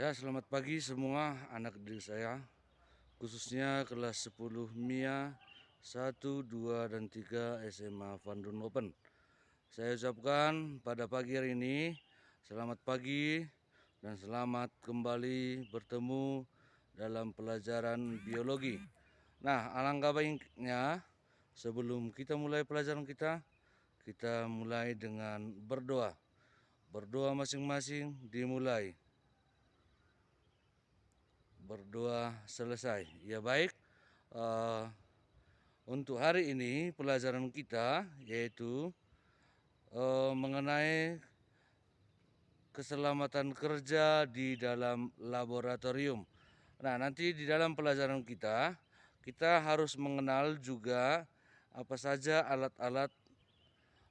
Ya, selamat pagi semua anak didik saya, khususnya kelas 10 MIA 1, 2, dan 3 SMA Van Dun Open. Saya ucapkan pada pagi hari ini, selamat pagi dan selamat kembali bertemu dalam pelajaran biologi. Nah, alangkah baiknya sebelum kita mulai pelajaran kita mulai dengan berdoa. Berdoa masing-masing dimulai. Berdoa selesai. Ya baik, untuk hari ini pelajaran kita yaitu mengenai keselamatan kerja di dalam laboratorium. Nah, nanti di dalam pelajaran kita harus mengenal juga apa saja alat-alat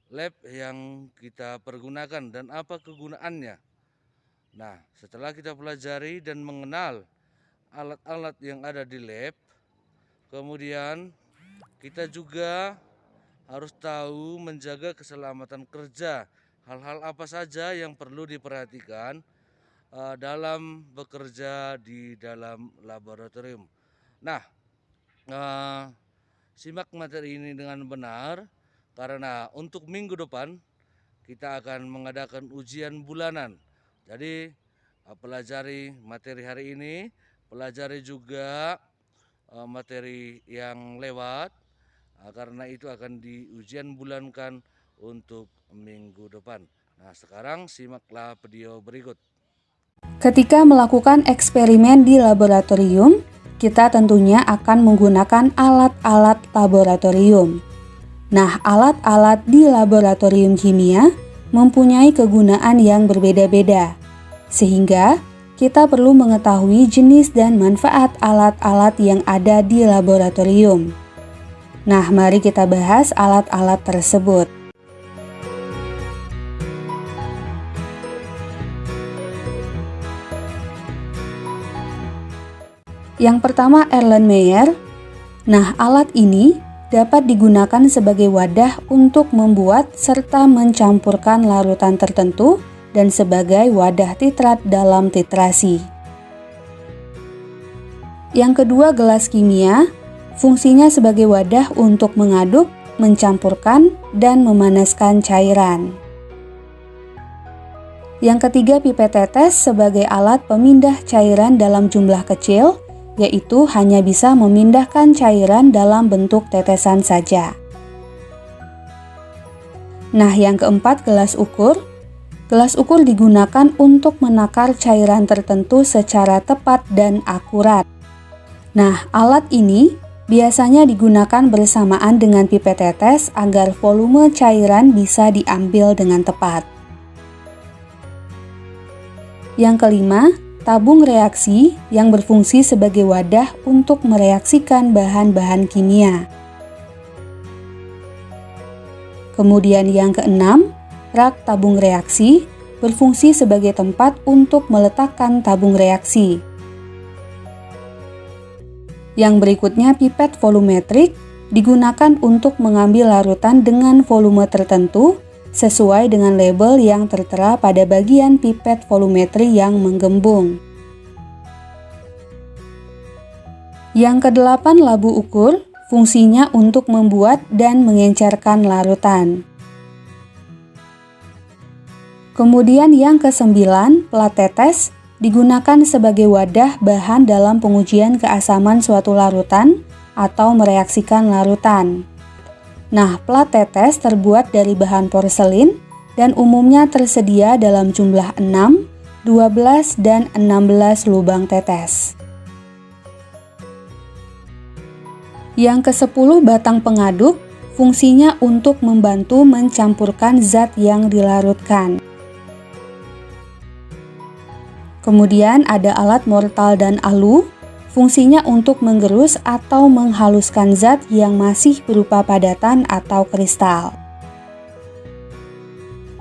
lab yang kita pergunakan dan apa kegunaannya. Nah, setelah kita pelajari dan mengenal alat-alat yang ada di lab, kemudian kita juga harus tahu menjaga keselamatan kerja. Hal-hal apa saja yang perlu diperhatikan dalam bekerja di dalam laboratorium. Nah, simak materi ini dengan benar karena untuk minggu depan kita akan mengadakan ujian bulanan. Jadi pelajari materi hari ini, pelajari juga materi yang lewat, karena itu akan diujian bulankan untuk minggu depan. Nah, sekarang simaklah video berikut. Ketika melakukan eksperimen di laboratorium, kita tentunya akan menggunakan alat-alat laboratorium. Nah, alat-alat di laboratorium kimia mempunyai kegunaan yang berbeda-beda, sehingga kita perlu mengetahui jenis dan manfaat alat-alat yang ada di laboratorium. Nah, mari kita bahas alat-alat tersebut. Yang pertama, Erlenmeyer. Nah, alat ini dapat digunakan sebagai wadah untuk membuat serta mencampurkan larutan tertentu dan sebagai wadah titrat dalam titrasi. Yang kedua, gelas kimia. Fungsinya sebagai wadah untuk mengaduk, mencampurkan, dan memanaskan cairan. Yang ketiga, pipet tetes sebagai alat pemindah cairan dalam jumlah kecil, yaitu hanya bisa memindahkan cairan dalam bentuk tetesan saja. Nah, yang keempat, gelas ukur. Gelas ukur digunakan untuk menakar cairan tertentu secara tepat dan akurat. Nah, alat ini biasanya digunakan bersamaan dengan pipet tetes agar volume cairan bisa diambil dengan tepat. Yang kelima, tabung reaksi yang berfungsi sebagai wadah untuk mereaksikan bahan-bahan kimia. Kemudian yang keenam, rak tabung reaksi berfungsi sebagai tempat untuk meletakkan tabung reaksi. Yang berikutnya, pipet volumetrik digunakan untuk mengambil larutan dengan volume tertentu sesuai dengan label yang tertera pada bagian pipet volumetri yang menggembung. Yang kedelapan, labu ukur, fungsinya untuk membuat dan mengencerkan larutan. Kemudian yang kesembilan, plat tetes, digunakan sebagai wadah bahan dalam pengujian keasaman suatu larutan atau mereaksikan larutan. Nah, plat tetes terbuat dari bahan porselin dan umumnya tersedia dalam jumlah 6, 12, dan 16 lubang tetes. Yang ke-10, batang pengaduk, fungsinya untuk membantu mencampurkan zat yang dilarutkan. Kemudian ada alat mortal dan alu, fungsinya untuk menggerus atau menghaluskan zat yang masih berupa padatan atau kristal.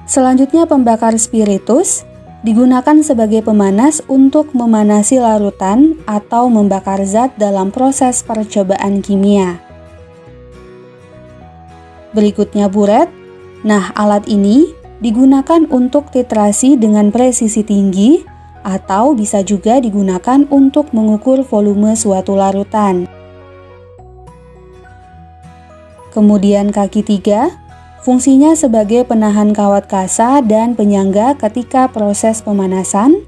Selanjutnya, pembakar spiritus digunakan sebagai pemanas untuk memanasi larutan atau membakar zat dalam proses percobaan kimia. Berikutnya, buret. Nah, alat ini digunakan untuk titrasi dengan presisi tinggi atau bisa juga digunakan untuk mengukur volume suatu larutan. Kemudian kaki 3, fungsinya sebagai penahan kawat kasa dan penyangga ketika proses pemanasan.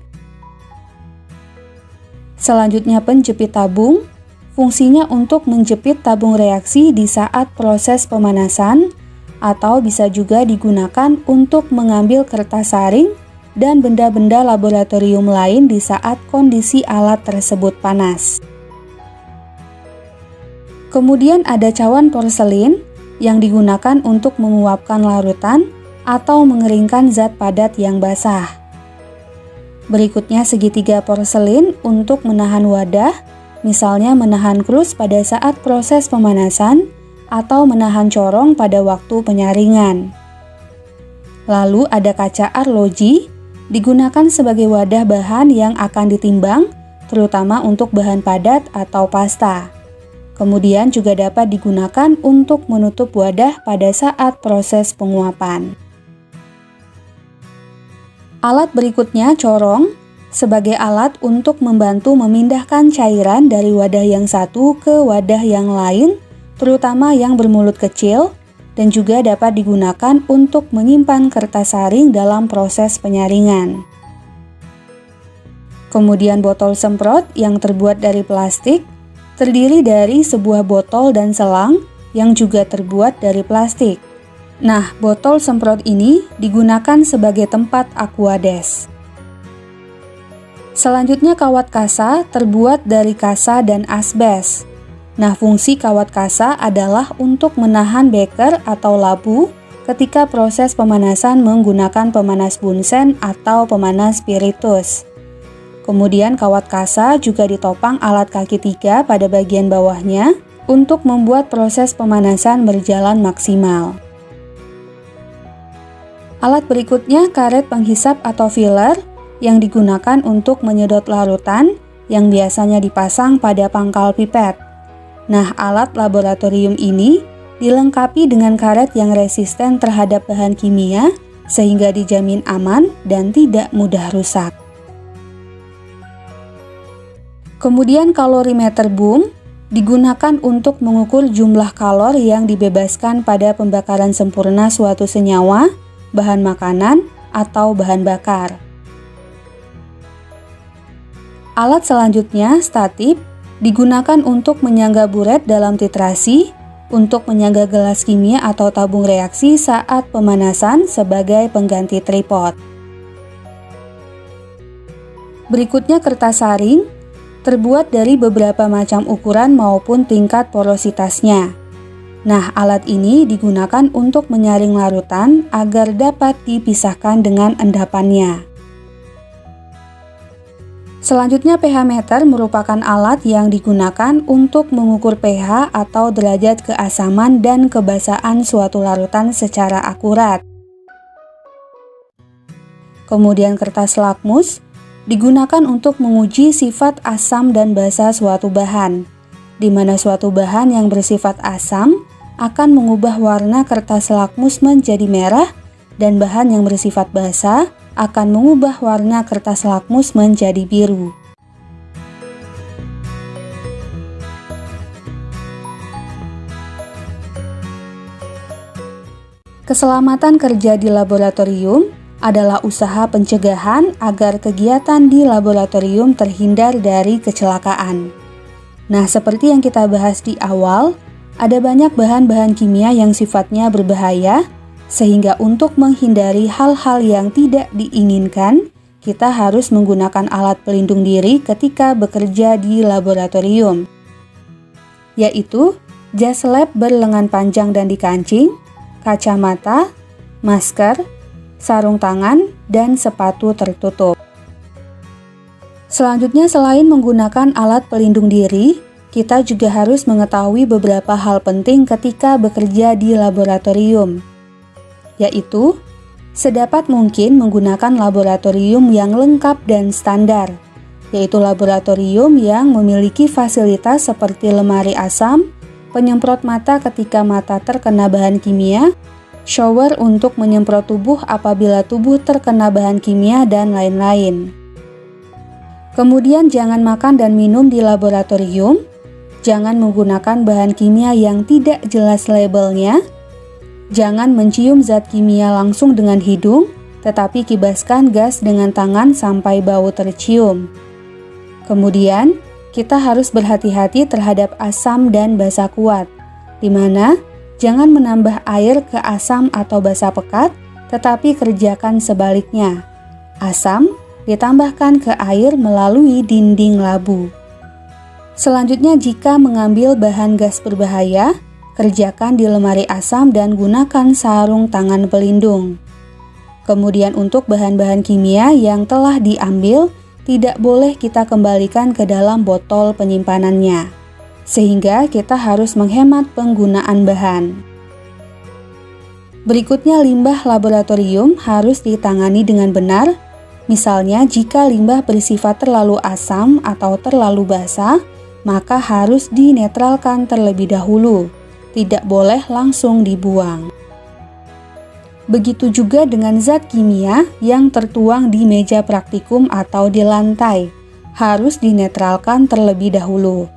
Selanjutnya penjepit tabung, fungsinya untuk menjepit tabung reaksi di saat proses pemanasan, atau bisa juga digunakan untuk mengambil kertas saring dan benda-benda laboratorium lain di saat kondisi alat tersebut panas. Kemudian ada cawan porselin yang digunakan untuk menguapkan larutan atau mengeringkan zat padat yang basah. Berikutnya segitiga porselin untuk menahan wadah, misalnya menahan krus pada saat proses pemanasan atau menahan corong pada waktu penyaringan. Lalu ada kaca arloji, digunakan sebagai wadah bahan yang akan ditimbang, terutama untuk bahan padat atau pasta. Kemudian juga dapat digunakan untuk menutup wadah pada saat proses penguapan. Alat berikutnya corong, sebagai alat untuk membantu memindahkan cairan dari wadah yang satu ke wadah yang lain, terutama yang bermulut kecil, dan juga dapat digunakan untuk menyimpan kertas saring dalam proses penyaringan. Kemudian botol semprot yang terbuat dari plastik, terdiri dari sebuah botol dan selang yang juga terbuat dari plastik. Nah, botol semprot ini digunakan sebagai tempat aquades. Selanjutnya kawat kasa terbuat dari kasa dan asbes. Nah, fungsi kawat kasa adalah untuk menahan beker atau labu ketika proses pemanasan menggunakan pemanas bunsen atau pemanas spiritus. Kemudian kawat kasa juga ditopang alat kaki 3 pada bagian bawahnya untuk membuat proses pemanasan berjalan maksimal. Alat berikutnya karet penghisap atau filler yang digunakan untuk menyedot larutan yang biasanya dipasang pada pangkal pipet. Nah, alat laboratorium ini dilengkapi dengan karet yang resisten terhadap bahan kimia sehingga dijamin aman dan tidak mudah rusak. Kemudian kalorimeter boom digunakan untuk mengukur jumlah kalor yang dibebaskan pada pembakaran sempurna suatu senyawa, bahan makanan, atau bahan bakar. Alat selanjutnya, statip, digunakan untuk menyangga buret dalam titrasi, untuk menyangga gelas kimia atau tabung reaksi saat pemanasan sebagai pengganti tripod. Berikutnya kertas saring, terbuat dari beberapa macam ukuran maupun tingkat porositasnya. Nah, alat ini digunakan untuk menyaring larutan agar dapat dipisahkan dengan endapannya. Selanjutnya pH meter merupakan alat yang digunakan untuk mengukur pH atau derajat keasaman dan kebasahan suatu larutan secara akurat. Kemudian kertas lakmus digunakan untuk menguji sifat asam dan basa suatu bahan, di mana suatu bahan yang bersifat asam akan mengubah warna kertas lakmus menjadi merah dan bahan yang bersifat basa akan mengubah warna kertas lakmus menjadi biru. Keselamatan kerja di laboratorium adalah usaha pencegahan agar kegiatan di laboratorium terhindar dari kecelakaan. Nah, seperti yang kita bahas di awal, ada banyak bahan-bahan kimia yang sifatnya berbahaya, sehingga untuk menghindari hal-hal yang tidak diinginkan, kita harus menggunakan alat pelindung diri ketika bekerja di laboratorium, yaitu jas lab berlengan panjang dan dikancing, kacamata, masker, sarung tangan, dan sepatu tertutup. Selanjutnya, selain menggunakan alat pelindung diri, kita juga harus mengetahui beberapa hal penting ketika bekerja di laboratorium, yaitu sedapat mungkin menggunakan laboratorium yang lengkap dan standar, yaitu laboratorium yang memiliki fasilitas seperti lemari asam, penyemprot mata ketika mata terkena bahan kimia, shower untuk menyemprot tubuh apabila tubuh terkena bahan kimia, dan lain-lain. Kemudian jangan makan dan minum di laboratorium, jangan menggunakan bahan kimia yang tidak jelas labelnya, jangan mencium zat kimia langsung dengan hidung, tetapi kibaskan gas dengan tangan sampai bau tercium. Kemudian, kita harus berhati-hati terhadap asam dan basa kuat, di mana jangan menambah air ke asam atau basa pekat, tetapi kerjakan sebaliknya. Asam ditambahkan ke air melalui dinding labu. Selanjutnya, jika mengambil bahan gas berbahaya, kerjakan di lemari asam dan gunakan sarung tangan pelindung. Kemudian untuk bahan-bahan kimia yang telah diambil, tidak boleh kita kembalikan ke dalam botol penyimpanannya, sehingga kita harus menghemat penggunaan bahan. Berikutnya, limbah laboratorium harus ditangani dengan benar. Misalnya, jika limbah bersifat terlalu asam atau terlalu basa, maka harus dinetralkan terlebih dahulu, tidak boleh langsung dibuang. Begitu juga dengan zat kimia yang tertuang di meja praktikum atau di lantai, harus dinetralkan terlebih dahulu.